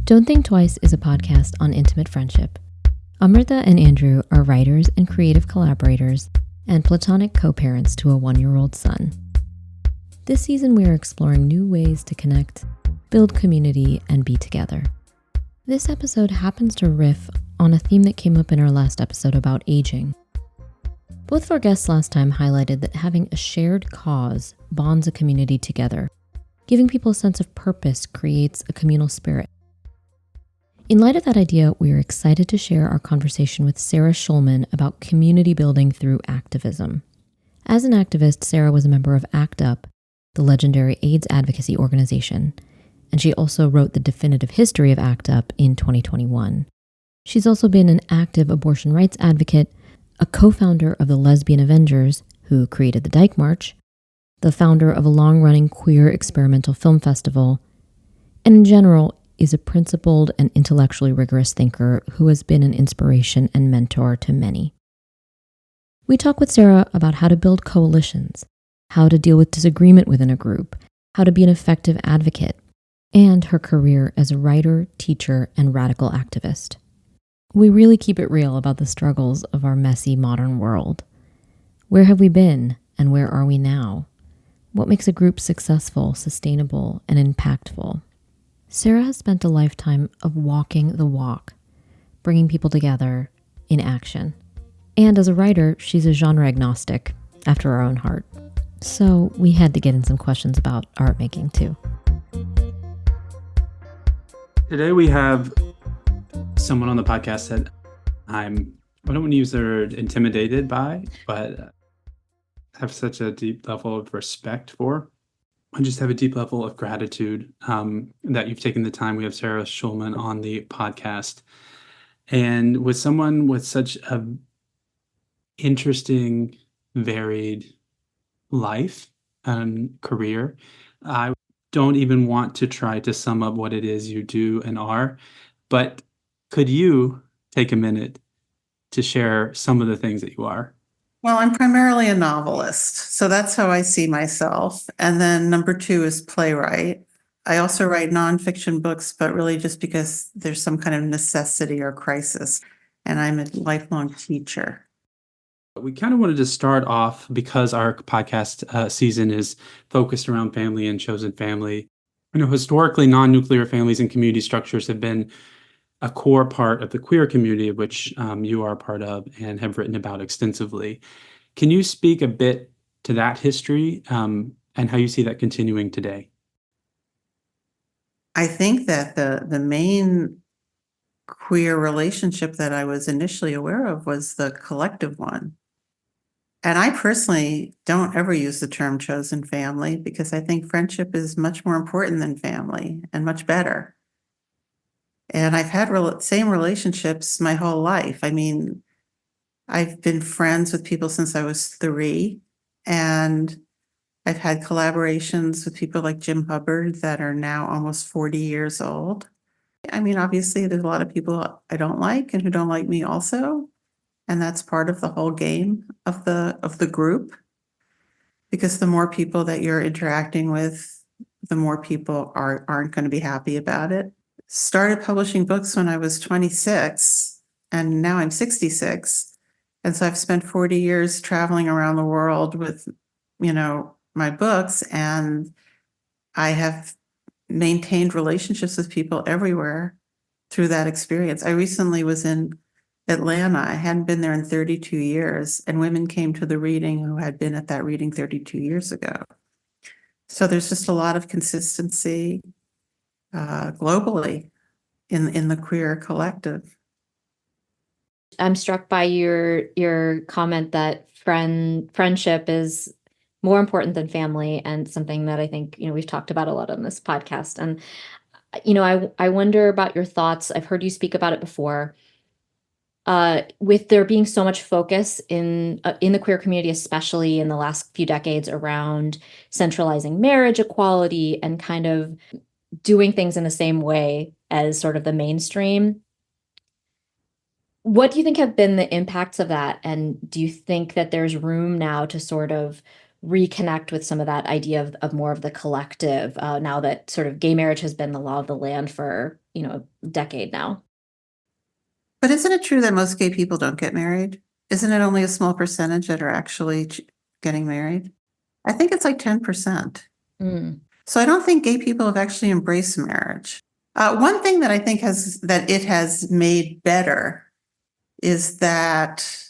Don't Think Twice is a podcast on intimate friendship. Amrita and Andrew are writers and creative collaborators and platonic co-parents to a 1-year-old son. This season, we are exploring new ways to connect, build community, and be together. This episode happens to riff on a theme that came up in our last episode about aging. Both of our guests last time highlighted that having a shared cause bonds a community together. Giving people a sense of purpose creates a communal spirit. In light of that idea, we are excited to share our conversation with Sarah Schulman about community building through activism. As an activist, Sarah was a member of ACT UP, the legendary AIDS advocacy organization, and she also wrote the definitive history of ACT UP in 2021. She's also been an active abortion rights advocate, a co-founder of the Lesbian Avengers, who created the Dyke March, the founder of a long-running queer experimental film festival, and in general, is a principled and intellectually rigorous thinker who has been an inspiration and mentor to many. We talk with Sarah about how to build coalitions, how to deal with disagreement within a group, how to be an effective advocate, and her career as a writer, teacher, and radical activist. We really keep it real about the struggles of our messy modern world. Where have we been, and where are we now? What makes a group successful, sustainable, and impactful? Sarah has spent a lifetime of walking the walk, bringing people together in action. And as a writer, she's a genre agnostic, after our own heart. So we had to get in some questions about art making too. Today we have someone on the podcast that I don't want to use the word intimidated by, but have such a deep level of respect for. I just have a deep level of gratitude that you've taken the time. We have Sarah Schulman on the podcast. And with someone with such an interesting, varied life and career, I don't even want to try to sum up what it is you do and are. But could you take a minute to share some of the things that you are? Well, I'm primarily a novelist, so that's how I see myself. And then number 2 is playwright. I also write nonfiction books, but really just because there's some kind of necessity or crisis. And I'm a lifelong teacher. We kind of wanted to start off because our podcast season is focused around family and chosen family. Historically, non-nuclear families and community structures have been a core part of the queer community, of which you are a part of and have written about extensively. Can you speak a bit to that history and how you see that continuing today? I think that the main queer relationship that I was initially aware of was the collective one. And I personally don't ever use the term chosen family because I think friendship is much more important than family and much better. And I've had same relationships my whole life. I mean, I've been friends with people since I was 3, and I've had collaborations with people like Jim Hubbard that are now almost 40 years old. I mean, obviously, there's a lot of people I don't like and who don't like me also, and that's part of the whole game of the group. Because the more people that you're interacting with, the more people aren't going to be happy about it. Started publishing books when I was 26, and now I'm 66. And so I've spent 40 years traveling around the world with, my books, and I have maintained relationships with people everywhere through that experience. I recently was in Atlanta. I hadn't been there in 32 years, and women came to the reading who had been at that reading 32 years ago. So there's just a lot of consistency globally in the queer collective. I'm struck by your comment that friendship is more important than family, and something that I think we've talked about a lot on this podcast. And I wonder about your thoughts. I've heard you speak about it before. With there being so much focus in the queer community, especially in the last few decades, around centralizing marriage equality and kind of doing things in the same way as sort of the mainstream. What do you think have been the impacts of that? And do you think that there's room now to sort of reconnect with some of that idea of more of the collective, now that sort of gay marriage has been the law of the land for decade now. But isn't it true that most gay people don't get married? Isn't it only a small percentage that are actually getting married? I think it's like 10%. So I don't think gay people have actually embraced marriage. One thing that I think it has made better is that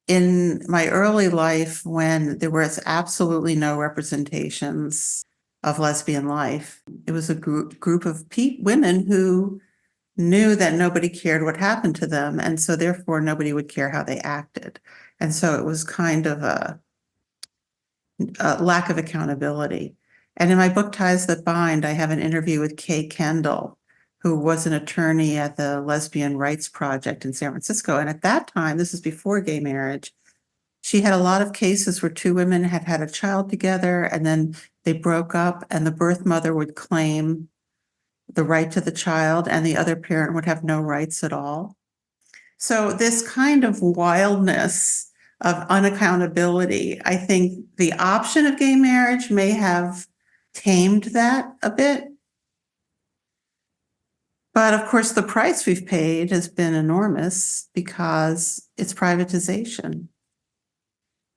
in my early life, when there was absolutely no representations of lesbian life, it was a group of women who knew that nobody cared what happened to them, and so therefore nobody would care how they acted. And so it was kind of a lack of accountability. And in my book, Ties That Bind, I have an interview with Kay Kendall, who was an attorney at the Lesbian Rights Project in San Francisco. And at that time, this is before gay marriage, she had a lot of cases where two women had had a child together and then they broke up, and the birth mother would claim the right to the child and the other parent would have no rights at all. So this kind of wildness of unaccountability, I think the option of gay marriage may have tamed that a bit. But of course, the price we've paid has been enormous because it's privatization.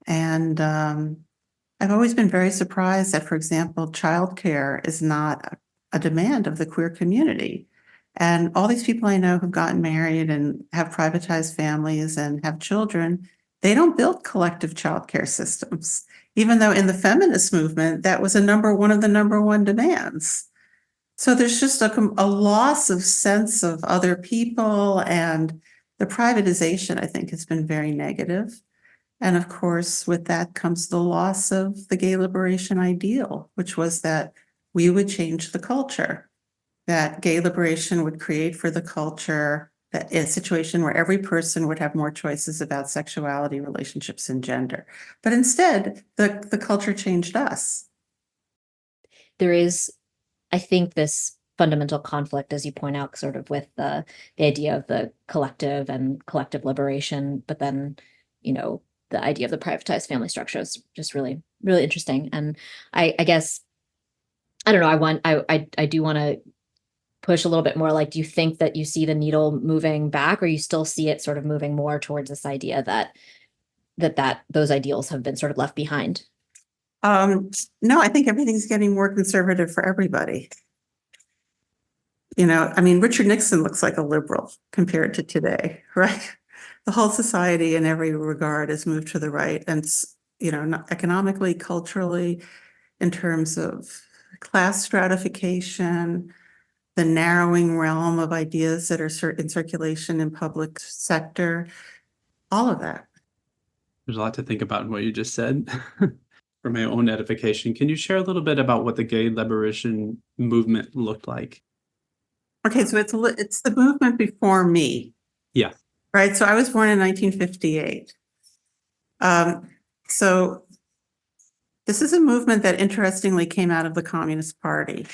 And I've always been very surprised that, for example, childcare is not a demand of the queer community. And all these people I know who've gotten married and have privatized families and have children, they don't build collective childcare systems, even though in the feminist movement, that was one of the number one demands. So there's just a loss of sense of other people, and the privatization, I think, has been very negative. And of course, with that comes the loss of the gay liberation ideal, which was that we would change the culture, that gay liberation would create for the culture a situation where every person would have more choices about sexuality, relationships, and gender. But instead, the culture changed us. There is, I think, this fundamental conflict, as you point out, sort of with the idea of the collective and collective liberation, but then, the idea of the privatized family structure is just really, really interesting. And I guess, I don't know, I do want to push a little bit more. Like, do you think that you see the needle moving back, or you still see it sort of moving more towards this idea that those ideals have been sort of left behind? No, I think everything's getting more conservative for everybody. Richard Nixon looks like a liberal compared to today, right? The whole society in every regard has moved to the right, and not economically, culturally, in terms of class stratification, the narrowing realm of ideas that are in circulation in public sector, all of that. There's a lot to think about in what you just said. For my own edification, can you share a little bit about what the gay liberation movement looked like? Okay, so it's the movement before me. Yeah. Right. So I was born in 1958. So this is a movement that interestingly came out of the Communist Party.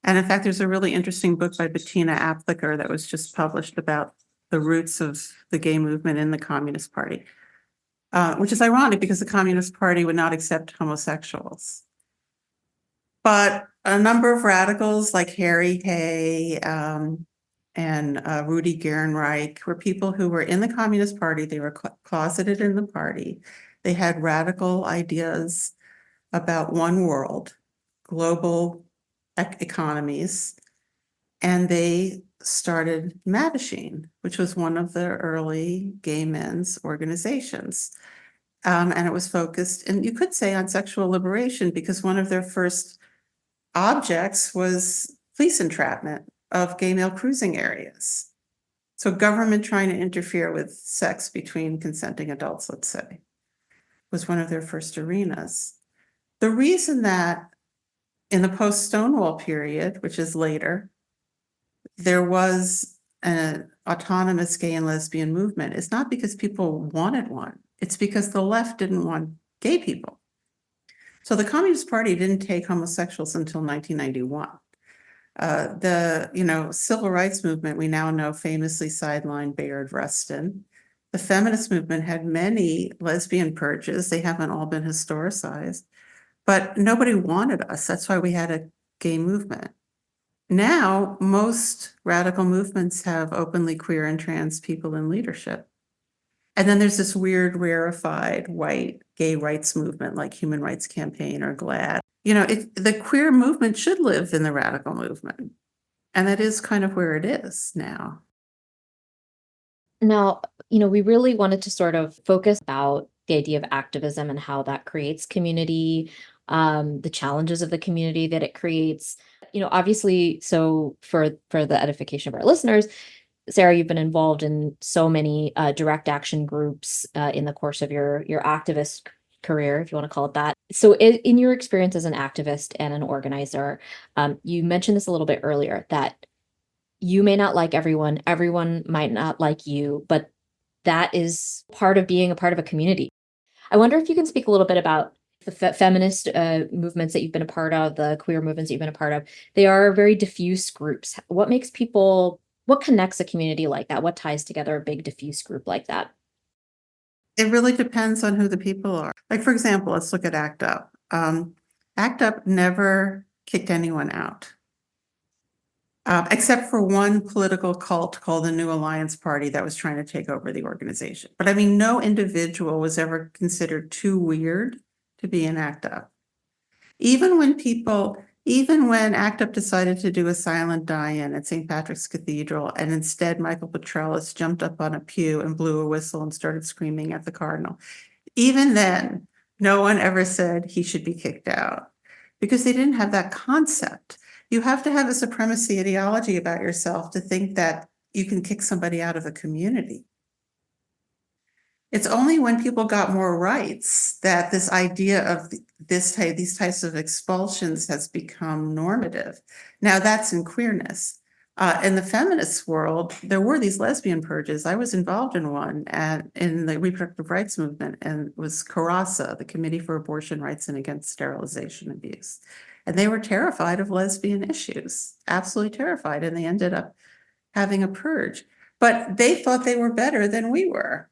And in fact, there's a really interesting book by Bettina Aptheker that was just published about the roots of the gay movement in the Communist Party, which is ironic because the Communist Party would not accept homosexuals. But a number of radicals like Harry Hay and Rudy Gernreich were people who were in the Communist Party. They were closeted in the party. They had radical ideas about one world, global economies, and they started Mattachine, which was one of the early gay men's organizations. And it was focused, and you could say, on sexual liberation, because one of their first objects was police entrapment of gay male cruising areas. So government trying to interfere with sex between consenting adults, let's say, was one of their first arenas. The reason that in the post-Stonewall period, which is later, there was an autonomous gay and lesbian movement is not because people wanted one. It's because the left didn't want gay people. So the Communist Party didn't take homosexuals until 1991. The civil rights movement, we now know, famously sidelined Bayard Rustin. The feminist movement had many lesbian purges. They haven't all been historicized, but nobody wanted us. That's why we had a gay movement. Now, most radical movements have openly queer and trans people in leadership. And then there's this weird, rarefied white gay rights movement like Human Rights Campaign or GLAAD. The queer movement should live in the radical movement. And that is kind of where it is now. Now, we really wanted to sort of focus about the idea of activism and how that creates community, the challenges of the community that it creates. Obviously, so for the edification of our listeners, Sarah, you've been involved in so many direct action groups in the course of your activist career, if you want to call it that. So, in your experience as an activist and an organizer, you mentioned this a little bit earlier that you may not like everyone might not like you, but that is part of being a part of a community. I wonder if you can speak a little bit about the feminist movements that you've been a part of, the queer movements that you've been a part of. They are very diffuse groups. What connects a community like that? What ties together a big diffuse group like that? It really depends on who the people are. Like, for example, let's look at ACT UP. ACT UP never kicked anyone out. Except for one political cult called the New Alliance Party that was trying to take over the organization. But I mean, no individual was ever considered too weird to be in ACT UP. Even when ACT UP decided to do a silent die-in at St. Patrick's Cathedral, and instead Michael Petrelis jumped up on a pew and blew a whistle and started screaming at the cardinal. Even then, no one ever said he should be kicked out because they didn't have that concept. You have to have a supremacy ideology about yourself to think that you can kick somebody out of a community. It's only when people got more rights that this idea of these types of expulsions has become normative. Now that's in queerness. In the feminist world, there were these lesbian purges. I was involved in one in the reproductive rights movement, and it was CARASA, the Committee for Abortion Rights and Against Sterilization Abuse. And they were terrified of lesbian issues, absolutely terrified, and they ended up having a purge. But they thought they were better than we were,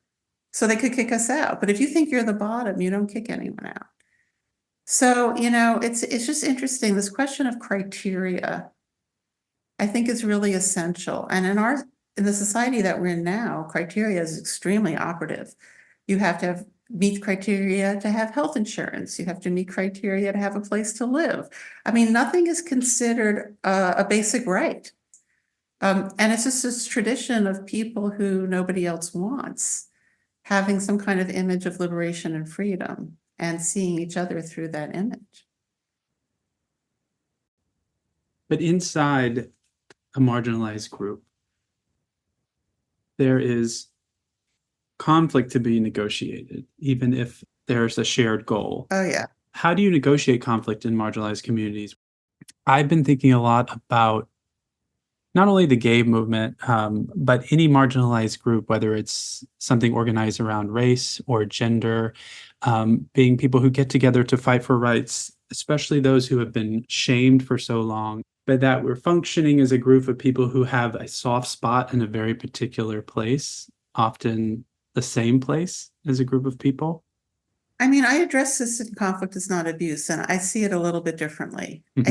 so they could kick us out. But if you think you're the bottom, you don't kick anyone out. So, it's just interesting. This question of criteria, I think, is really essential. And in the society that we're in now, criteria is extremely operative. You have to meet criteria to have health insurance. You have to meet criteria to have a place to live. I mean, nothing is considered a basic right. And it's just this tradition of people who nobody else wants, having some kind of image of liberation and freedom and seeing each other through that image. But inside a marginalized group, there is conflict to be negotiated, even if there's a shared goal. Oh, yeah. How do you negotiate conflict in marginalized communities? I've been thinking a lot about not only the gay movement, but any marginalized group, whether it's something organized around race or gender, being people who get together to fight for rights, especially those who have been shamed for so long, but that we're functioning as a group of people who have a soft spot in a very particular place, often the same place as a group of people. I mean, I address this in Conflict is Not Abuse, and I see it a little bit differently. Mhm.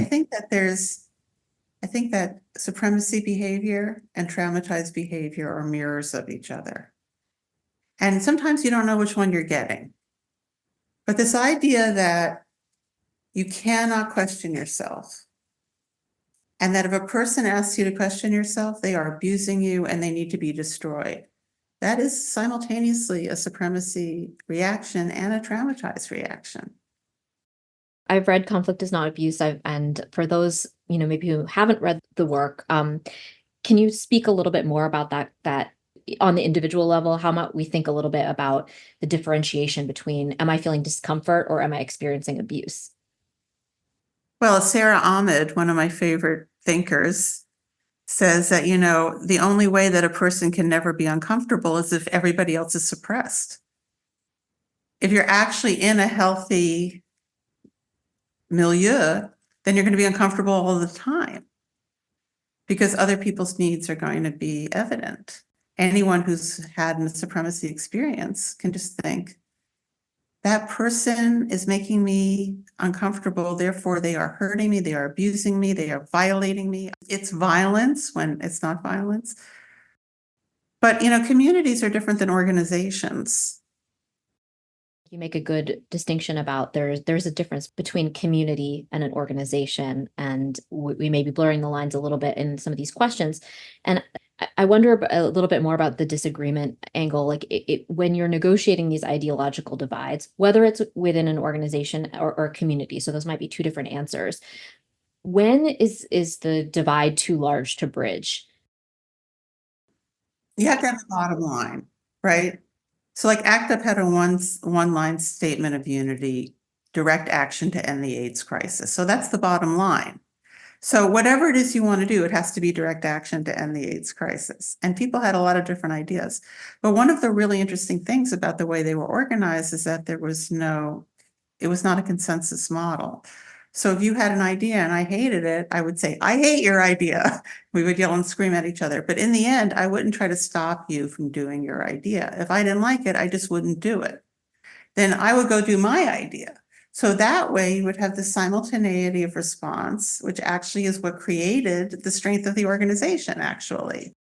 I think that supremacy behavior and traumatized behavior are mirrors of each other. And sometimes you don't know which one you're getting. But this idea that you cannot question yourself, and that if a person asks you to question yourself, they are abusing you and they need to be destroyed. That is simultaneously a supremacy reaction and a traumatized reaction. I've read Conflict is Not Abuse, and for those, maybe who haven't read the work, can you speak a little bit more about that on the individual level? How might we think a little bit about the differentiation between, am I feeling discomfort or am I experiencing abuse? Well, Sarah Ahmed, one of my favorite thinkers, says that, the only way that a person can never be uncomfortable is if everybody else is suppressed. If you're actually in a healthy milieu, then you're going to be uncomfortable all the time because other people's needs are going to be evident. Anyone who's had a supremacy experience can just think that person is making me uncomfortable, therefore they are hurting me, they are abusing me, they are violating me. It's violence when it's not violence. But, communities are different than organizations. You make a good distinction about there's a difference between community and an organization, and we may be blurring the lines a little bit in some of these questions. And I wonder a little bit more about the disagreement angle, like when you're negotiating these ideological divides, whether it's within an organization or a community. So those might be two different answers. When is the divide too large to bridge? You have to have a bottom line, right? So like ACT UP had a one-line statement of unity, direct action to end the AIDS crisis. So that's the bottom line. So whatever it is you want to do, it has to be direct action to end the AIDS crisis. And people had a lot of different ideas. But one of the really interesting things about the way they were organized is that it was not a consensus model. So if you had an idea and I hated it, I would say, I hate your idea. We would yell and scream at each other. But in the end, I wouldn't try to stop you from doing your idea. If I didn't like it, I just wouldn't do it. Then I would go do my idea. So that way you would have the simultaneity of response, which actually is what created the strength of the organization, actually.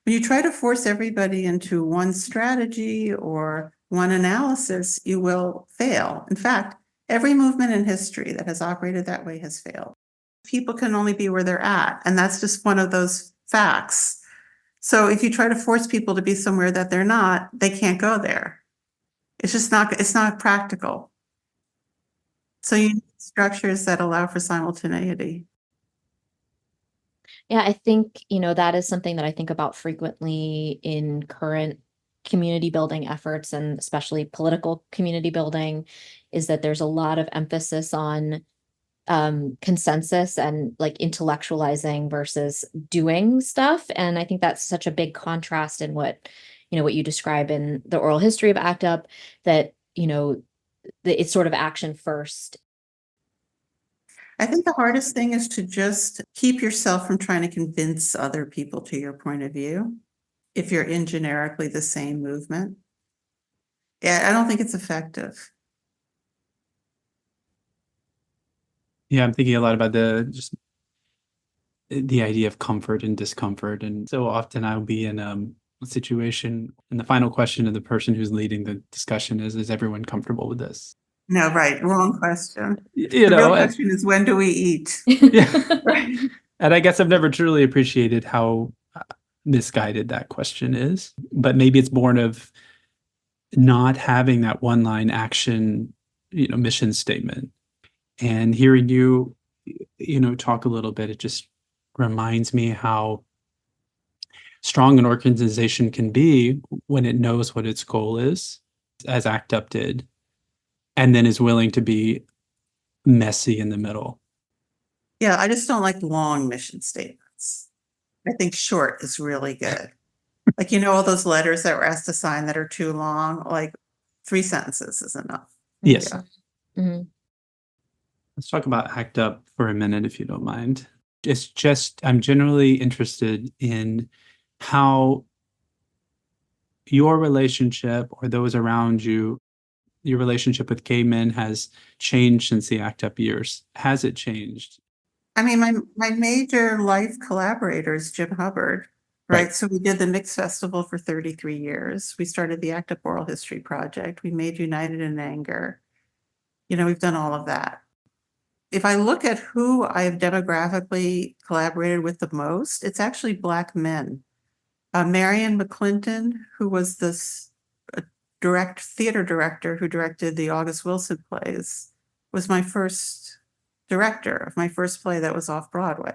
When you try to force everybody into one strategy or one analysis, you will fail. In fact, every movement in history that has operated that way has failed. People can only be where they're at, and that's just one of those facts. So if you try to force people to be somewhere that they're not, they can't go there. It's not practical. So you need structures that allow for simultaneity. Yeah, I think, that is something that I think about frequently in current community building efforts, and especially political community building, is that there's a lot of emphasis on consensus and like intellectualizing versus doing stuff. And I think that's such a big contrast in what you describe in the oral history of ACT UP, that, it's sort of action first. I think the hardest thing is to just keep yourself from trying to convince other people to your point of view if you're in generically the same movement. Yeah, I don't think it's effective. Yeah, I'm thinking a lot about the idea of comfort and discomfort. And so often I'll be in a situation, and the final question of the person who's leading the discussion is everyone comfortable with this? No, right. Wrong question. You The real know, question is, when do we eat? yeah. Right. And I guess I've never truly appreciated how misguided that question is, but maybe it's born of not having that one line action, mission statement. And hearing you, talk a little bit, it just reminds me how strong an organization can be when it knows what its goal is, as ACT UP did, and then is willing to be messy in the middle. Yeah, I just don't like long mission statements. I think short is really good. Like, all those letters that we're asked to sign that are too long, like 3 sentences is enough. Yes. Yeah. Mm-hmm. Let's talk about ACT UP for a minute, if you don't mind. It's just, I'm generally interested in how your relationship or those around you, your relationship with gay men has changed since the ACT UP years. Has it changed? I mean, my major life collaborator is Jim Hubbard, right? Right. So we did the Mix Festival for 33 years. We started the ACT UP Oral History Project. We made United in Anger. We've done all of that. If I look at who I have demographically collaborated with the most, it's actually Black men. Marion McClinton, who was this direct theater director who directed the August Wilson plays, was my first director of my first play that was off Broadway.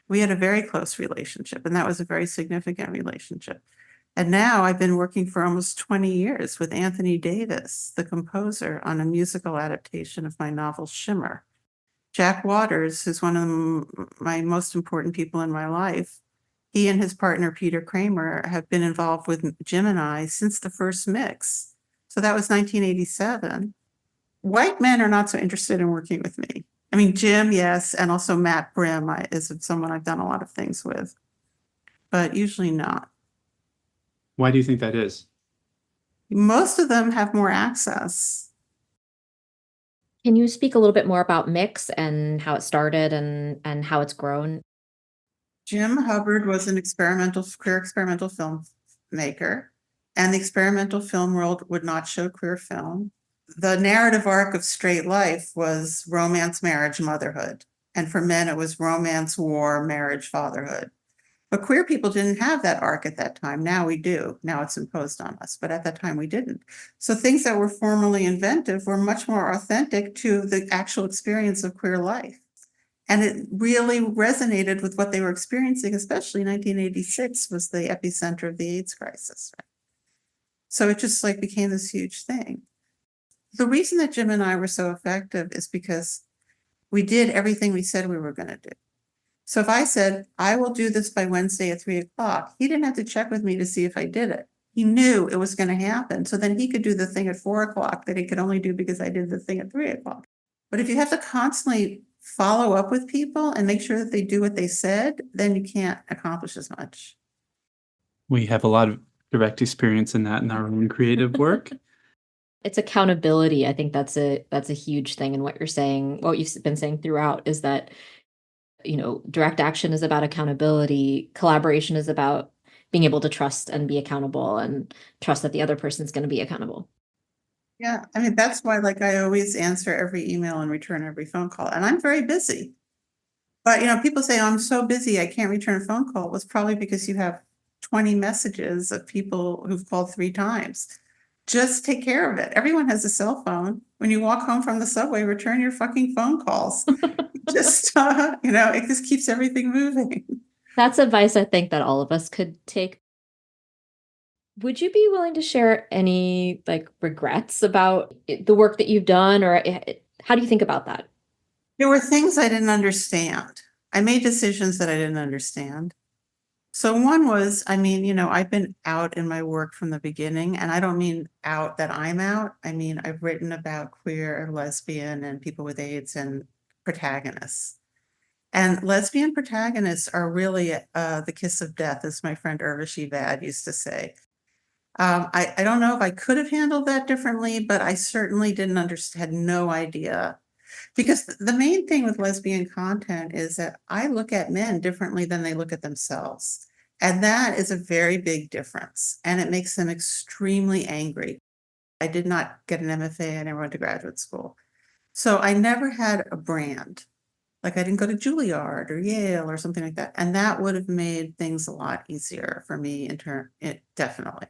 We had a very close relationship, and that was a very significant relationship. And now I've been working for almost 20 years with Anthony Davis, the composer, on a musical adaptation of my novel Shimmer. Jack Waters, who's one of my most important people in my life, he and his partner, Peter Kramer, have been involved with Jim and I since the first mix. So that was 1987. White men are not so interested in working with me. I mean, Jim, yes, and also Matt Brim is someone I've done a lot of things with, but usually not. Why do you think that is? Most of them have more access. Can you speak a little bit more about Mix and how it started and how it's grown? Jim Hubbard was an queer experimental filmmaker, and the experimental film world would not show queer film. The narrative arc of straight life was romance, marriage, motherhood. And for men, it was romance, war, marriage, fatherhood. But queer people didn't have that arc at that time. Now we do. Now it's imposed on us. But at that time, we didn't. So things that were formerly inventive were much more authentic to the actual experience of queer life. And it really resonated with what they were experiencing, especially 1986 was the epicenter of the AIDS crisis. Right? So it just like became this huge thing. The reason that Jim and I were so effective is because we did everything we said we were going to do. So if I said, I will do this by Wednesday at 3:00, he didn't have to check with me to see if I did it. He knew it was going to happen. So then he could do the thing at 4:00 that he could only do because I did the thing at 3:00. But if you have to constantly follow up with people and make sure that they do what they said, then you can't accomplish as much. We have a lot of direct experience in that in our own creative work. It's accountability. I think that's a huge thing in what you're saying. What you've been saying throughout is that, direct action is about accountability. Collaboration is about being able to trust and be accountable and trust that the other person's going to be accountable. Yeah, I mean, that's why like I always answer every email and return every phone call. And I'm very busy. But people say, oh, I'm so busy, I can't return a phone call. It was probably because you have 20 messages of people who've called 3 times. Just take care of it. Everyone has a cell phone. When you walk home from the subway, return your fucking phone calls. Just, it just keeps everything moving. That's advice I think that all of us could take. Would you be willing to share any regrets about the work that you've done, or how do you think about that? There were things I didn't understand. I made decisions that I didn't understand. So one was, I've been out in my work from the beginning, and I don't mean out that I'm out. I mean, I've written about queer and lesbian and people with AIDS and protagonists. And lesbian protagonists are really the kiss of death, as my friend Urvashi Vad used to say. I don't know if I could have handled that differently, but I certainly didn't understand, had no idea. Because the main thing with lesbian content is that I look at men differently than they look at themselves. And that is a very big difference. And it makes them extremely angry. I did not get an MFA. I never went to graduate school. So I never had a brand. Like I didn't go to Juilliard or Yale or something like that. And that would have made things a lot easier for me definitely.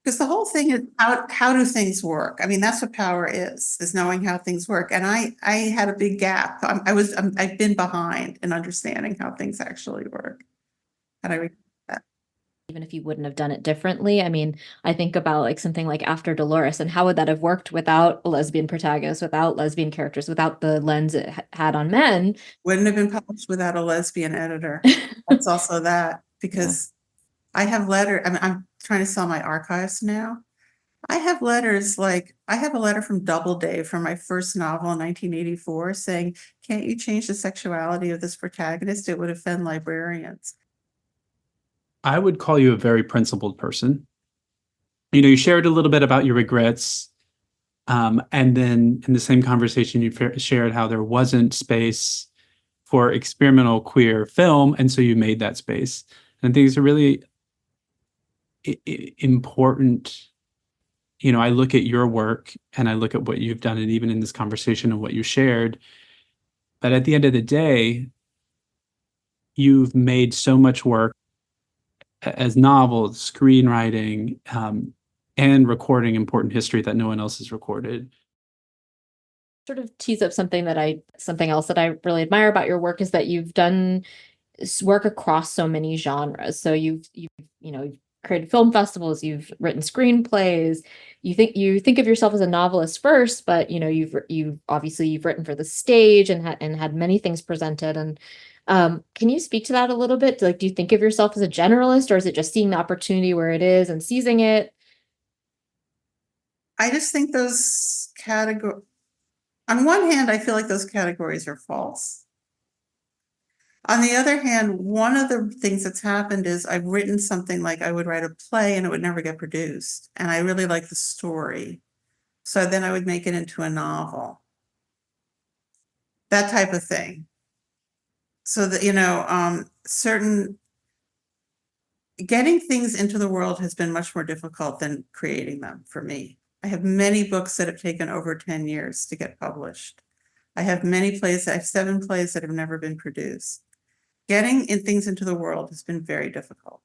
Because the whole thing is how do things work? I mean, that's what power is knowing how things work. And I had a big gap. I've been behind in understanding how things actually work. And I regret that. Even if you wouldn't have done it differently. I mean, I think about something like After Dolores, and how would that have worked without a lesbian protagonist, without lesbian characters, without the lens it had on men? Wouldn't have been published without a lesbian editor. That's also that, because I have I'm trying to sell my archives now. I have a letter from Doubleday from my first novel in 1984 saying, can't you change the sexuality of this protagonist? It would offend librarians. I would call you a very principled person. You shared a little bit about your regrets. And then in the same conversation, you shared how there wasn't space for experimental queer film. And so you made that space. And I think it's a really important, I look at your work and I look at what you've done, and even in this conversation and what you shared. But at the end of the day, you've made so much work as novels, screenwriting, and recording important history that no one else has recorded. Sort of tease up something else that I really admire about your work is that you've done work across so many genres. So you've created film festivals, you've written screenplays, you think of yourself as a novelist first, but you've obviously written for the stage and had many things presented. And can you speak to that a little bit? Do you think of yourself as a generalist, or is it just seeing the opportunity where it is and seizing it? I just think those categories, on one hand, I feel like those categories are false. On the other hand, one of the things that's happened is I've written something like I would write a play and it would never get produced. And I really like the story. So then I would make it into a novel. That type of thing. So that, getting things into the world has been much more difficult than creating them for me. I have many books that have taken over 10 years to get published. I have 7 plays that have never been produced. Getting things into the world has been very difficult.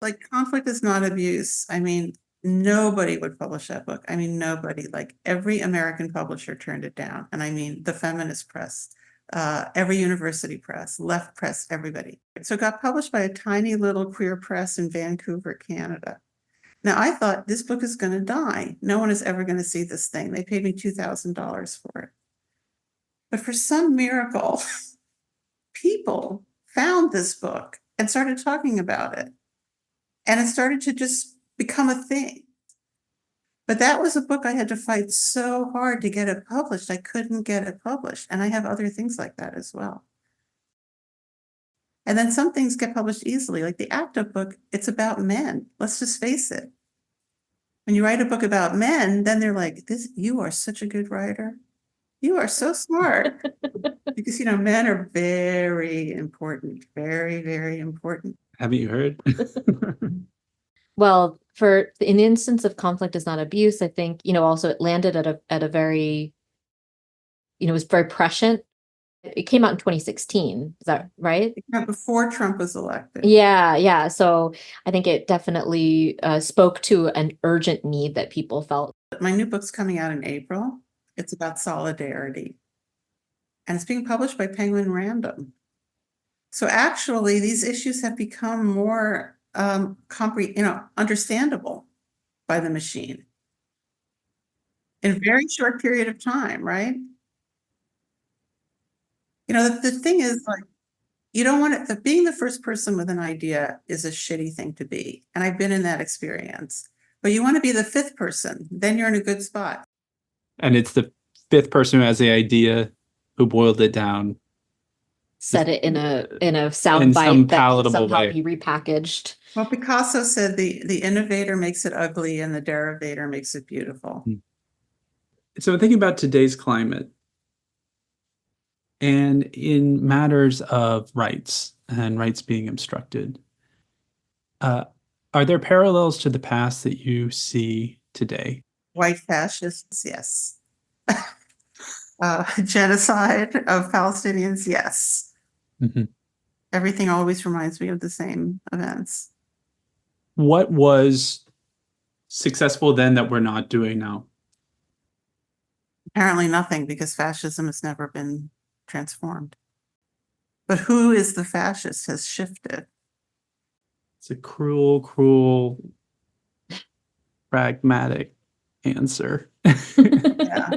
Like, conflict is not abuse. I mean, nobody would publish that book. I mean, nobody. Like, every American publisher turned it down. And I mean, the feminist press, every university press, left press, everybody. So it got published by a tiny little queer press in Vancouver, Canada. Now, I thought this book is going to die. No one is ever going to see this thing. They paid me $2,000 for it. But for some miracle, people found this book and started talking about it. And it started to just become a thing. But that was a book I had to fight so hard to get it published. I couldn't get it published. And I have other things like that as well. And then some things get published easily, like the ACTA book, it's about men. Let's just face it. When you write a book about men, then they're like, you are such a good writer. You are so smart. Because, men are very important, very, very important. Haven't you heard? Well, for in the instance of conflict is not abuse, I think, also it landed at a very, it was very prescient. It came out in 2016. Is that right? Before Trump was elected. Yeah. So I think it definitely spoke to an urgent need that people felt. My new book's coming out in April. It's about solidarity. And it's being published by Penguin Random. So actually, these issues have become more understandable by the machine in a very short period of time, right? The thing is, like, you don't want it. Being the first person with an idea is a shitty thing to be. And I've been in that experience. But you want to be the fifth person. Then you're in a good spot. And it's the fifth person who has the idea, who boiled it down. Set it in a sound bite that can somehow be repackaged. Well, Picasso said the innovator makes it ugly and the derivator makes it beautiful. So thinking about today's climate and in matters of rights and rights being obstructed, are there parallels to the past that you see today? White fascists, yes. Genocide of Palestinians, yes. Mm-hmm. Everything always reminds me of the same events. What was successful then that we're not doing now? Apparently nothing, because fascism has never been transformed. But who is the fascist has shifted. It's a cruel, pragmatic answer. Yeah.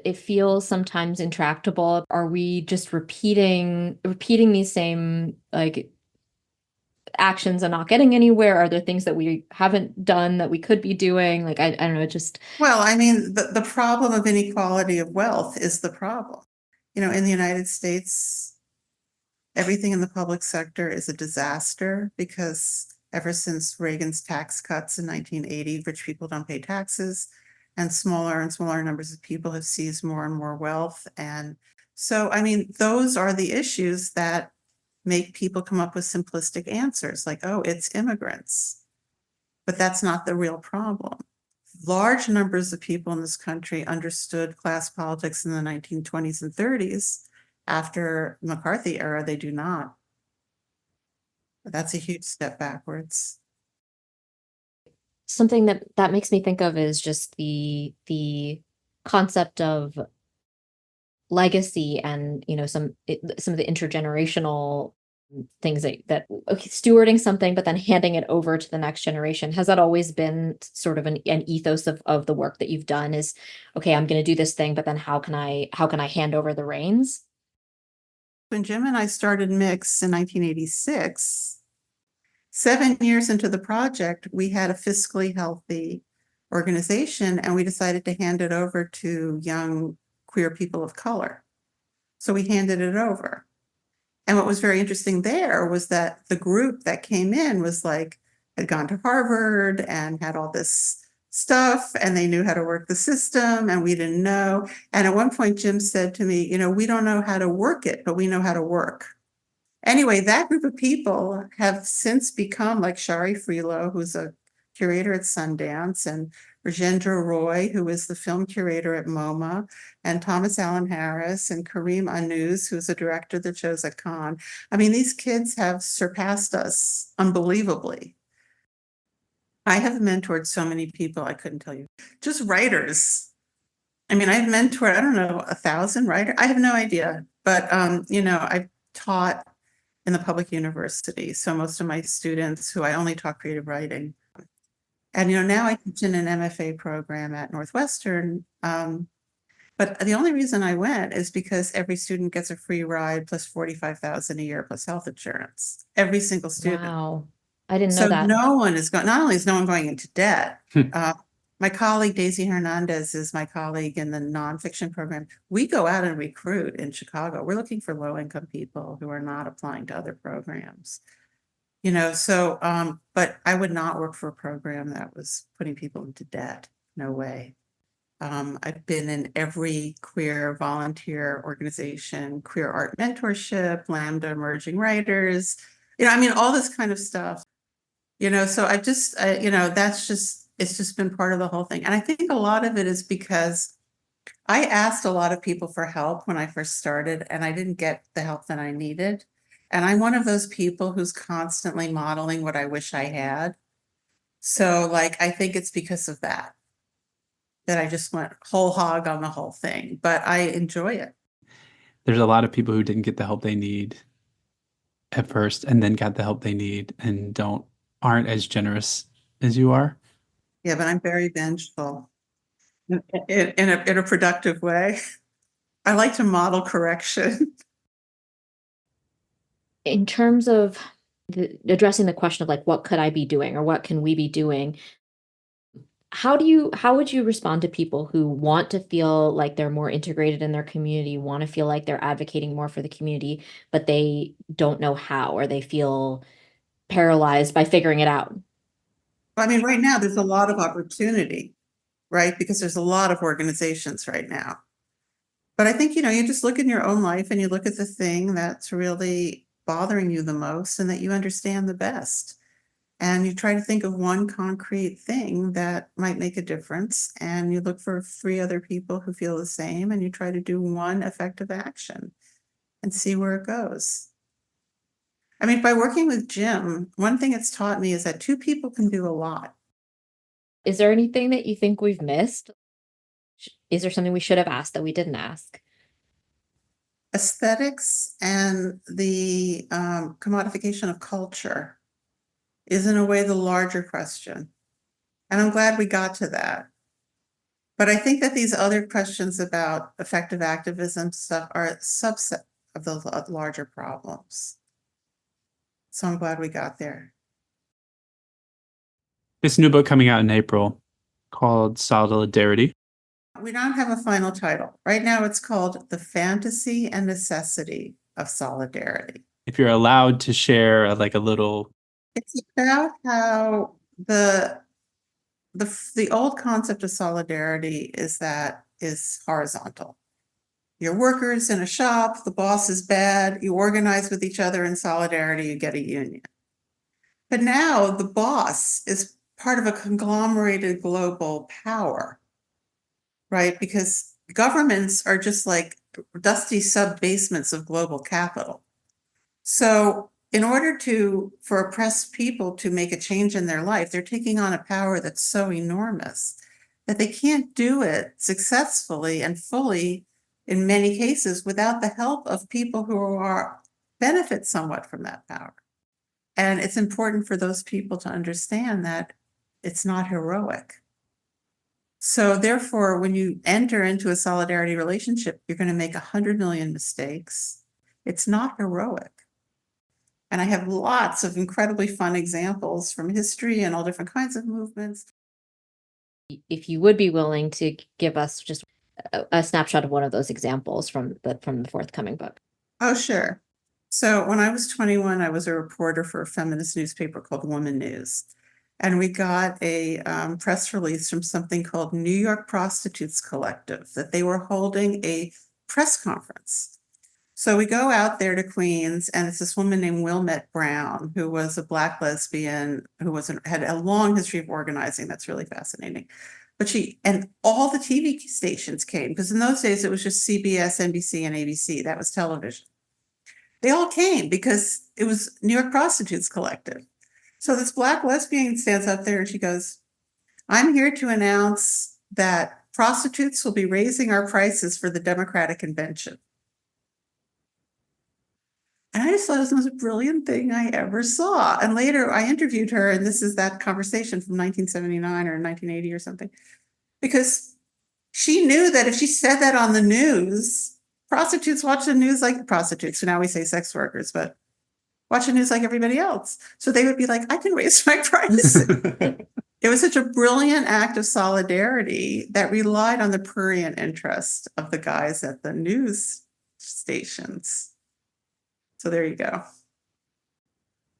It feels sometimes intractable. Are we just repeating these same actions and not getting anywhere? Are there things that we haven't done that we could be doing? I don't know, Well, I mean, the problem of inequality of wealth is the problem. In the United States, everything in the public sector is a disaster because ever since Reagan's tax cuts in 1980, rich people don't pay taxes. And smaller numbers of people have seized more and more wealth. And so, I mean, those are the issues that make people come up with simplistic answers like, oh, it's immigrants. But that's not the real problem. Large numbers of people in this country understood class politics in the 1920s and 30s. After the McCarthy era, they do not. That's a huge step backwards. Something that makes me think of is just the concept of legacy and some of the intergenerational things that stewarding something but then handing it over to the next generation. Has that always been sort of an ethos of the work that you've done? Is, okay, I'm going to do this thing, but then how can I hand over the reins? When Jim and I started Mix in 1986, 7 years into the project, we had a fiscally healthy organization, and we decided to hand it over to young queer people of color. So we handed it over. And what was very interesting there was that the group that came in was like, had gone to Harvard and had all this stuff, and they knew how to work the system, and we didn't know. And at one point, Jim said to me, we don't know how to work it, but we know how to work. Anyway, that group of people have since become like Shari Freelo, who's a curator at Sundance, and Rajendra Roy, who is the film curator at MoMA, and Thomas Allen Harris, and Kareem Anuz, who's a director that shows at Cannes. I mean, these kids have surpassed us unbelievably. I have mentored so many people, I couldn't tell you. Just writers. I mean, I've mentored, I don't know, 1,000 writers. I have no idea. But, I've taught in the public university. So most of my students who I only taught creative writing. And, now I teach in an MFA program at Northwestern. But the only reason I went is because every student gets a free ride plus 45,000 a year plus health insurance. Every single student. Wow. I didn't know So that. no one is going, not only is no one going into debt, my colleague Daisy Hernandez is my colleague in the nonfiction program. We go out and recruit in Chicago. We're looking for low-income people who are not applying to other programs. But I would not work for a program that was putting people into debt. No way. I've been in every queer volunteer organization, queer art mentorship, Lambda emerging writers, all this kind of stuff. So it's just been part of the whole thing. And I think a lot of it is because I asked a lot of people for help when I first started, and I didn't get the help that I needed. And I'm one of those people who's constantly modeling what I wish I had. So I think it's because of that I just went whole hog on the whole thing, but I enjoy it. There's a lot of people who didn't get the help they need at first and then got the help they need and aren't as generous as you are. Yeah, but I'm very vengeful in a productive way. I like to model correction. In terms of addressing the question of what could I be doing or what can we be doing? How would you respond to people who want to feel like they're more integrated in their community, want to feel like they're advocating more for the community, but they don't know how, or they feel paralyzed by figuring it out? I mean, right now there's a lot of opportunity, right? Because there's a lot of organizations right now. But I think, you just look in your own life and you look at the thing that's really bothering you the most and that you understand the best. And you try to think of one concrete thing that might make a difference. And you look for 3 other people who feel the same, and you try to do one effective action and see where it goes. I mean, by working with Jim, one thing it's taught me is that 2 people can do a lot. Is there anything that you think we've missed? Is there something we should have asked that we didn't ask? Aesthetics and the commodification of culture is in a way the larger question. And I'm glad we got to that. But I think that these other questions about effective activism stuff are a subset of the larger problems. So I'm glad we got there. This new book coming out in April called Solidarity. We don't have a final title. Right now it's called The Fantasy and Necessity of Solidarity. If you're allowed to share a little. It's about how the old concept of solidarity is horizontal. You're workers in a shop, the boss is bad, you organize with each other in solidarity, you get a union. But now the boss is part of a conglomerated global power, right? Because governments are just like dusty sub-basements of global capital. So in order for oppressed people to make a change in their life, they're taking on a power that's so enormous that they can't do it successfully and fully in many cases without the help of people who benefit somewhat from that power. And it's important for those people to understand that it's not heroic. So therefore, when you enter into a solidarity relationship, you're going to make 100 million mistakes. It's not heroic. And I have lots of incredibly fun examples from history and all different kinds of movements. If you would be willing to give us just a snapshot of one of those examples from the forthcoming book? Oh, sure. So when I was 21, I was a reporter for a feminist newspaper called Woman News. And we got a press release from something called New York Prostitutes Collective, that they were holding a press conference. So we go out there to Queens, and it's this woman named Wilmette Brown, who was a Black lesbian, who had a long history of organizing. That's really fascinating. But and all the TV stations came, because in those days it was just CBS, NBC, and ABC. That was television. They all came because it was New York Prostitutes Collective. So this Black lesbian stands up there and she goes, "I'm here to announce that prostitutes will be raising our prices for the Democratic Convention." And I just thought it was the most brilliant thing I ever saw. And later I interviewed her, and this is that conversation from 1979 or 1980 or something, because she knew that if she said that on the news, prostitutes watch the news like prostitutes. So now we say sex workers, but watch the news like everybody else. So they would be like, "I can raise my price." It was such a brilliant act of solidarity that relied on the prurient interest of the guys at the news stations. So there you go.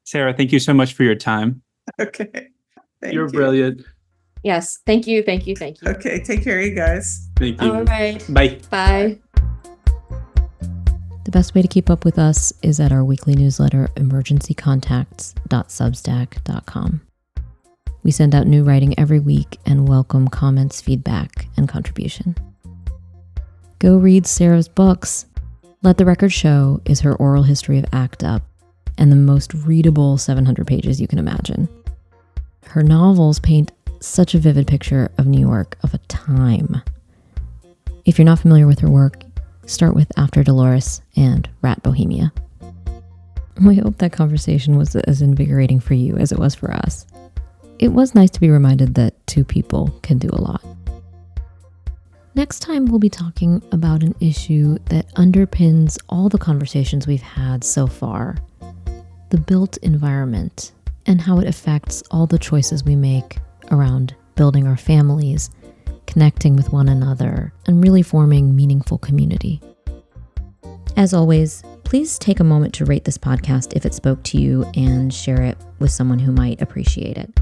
Sarah, thank you so much for your time. Okay. Thank You're you. brilliant. Yes. Thank you. Okay. Take care, you guys. Thank you. All right. Bye. Bye. The best way to keep up with us is at our weekly newsletter, emergencycontacts.substack.com. We send out new writing every week and welcome comments, feedback, and contribution. Go read Sarah's books. Let the Record Show is her oral history of ACT UP and the most readable 700 pages you can imagine. Her novels paint such a vivid picture of New York, of a time. If you're not familiar with her work, start with After Dolores and Rat Bohemia. We hope that conversation was as invigorating for you as it was for us. It was nice to be reminded that two people can do a lot. Next time, we'll be talking about an issue that underpins all the conversations we've had so far, the built environment, and how it affects all the choices we make around building our families, connecting with one another, and really forming meaningful community. As always, please take a moment to rate this podcast if it spoke to you and share it with someone who might appreciate it.